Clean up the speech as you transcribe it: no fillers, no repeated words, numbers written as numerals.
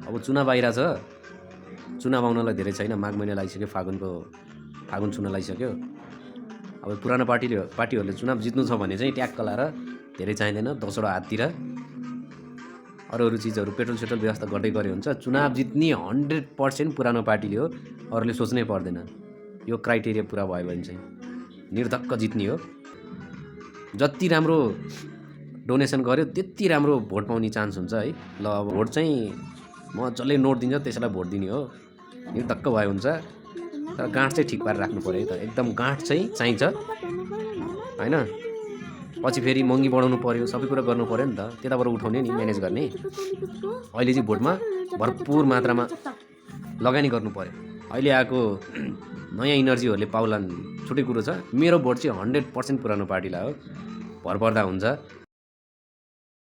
अब चुनाव आइरहेछ, चुनाव आउनलाई धेरै छैन, माघ महिना लागिसक्यो, फागुन छुन लागिसक्यो। अब पुरानो पार्टीहरूले चुनाव जित्नु छ भने चाहिँ ट्याक्क लाएर धेरै चाहिँदैन, 10वटा हाततिर अरू चिजहरू पेट्रोल सेट्रोल व्यवस्था गर्दै गऱ्यो हुन्छ। चुनाव जित्ने 100% पुरानो पार्टीले हो, अरूले सोच्नै पर्दैन। यो क्राइटेरिया पुरा भयो भने चाहिँ निर्धक्क जित्ने हो। जति राम्रो डोनेसन गर्यो त्यति राम्रो भोट पाउने चान्स हुन्छ है। ल अब भोट चाहिँ मजाले नोट दिन्छ, त्यसैलाई भोट दिने हो, निर्धक्क भयो हुन्छ। तर गाँठ चाहिँ ठिक पारेर राख्नु पऱ्यो है त, एकदम गाँठ चाहिँ चाहिन्छ होइन। पछि फेरि महँगी बढाउनु पऱ्यो, सबै कुरा गर्नु पऱ्यो नि त, त्यताबाट उठाउने नि, म्यानेज गर्ने। अहिले चाहिँ भोटमा भरपुर मात्रामा लगानी गर्नु पऱ्यो। अहिले आएको नयाँ इनर्जीहरूले पाउलान्, छुट्टै कुरो छ। मेरो भोट चाहिँ 100% पुरानो पार्टीलाई हो, भर पर्दा हुन्छ।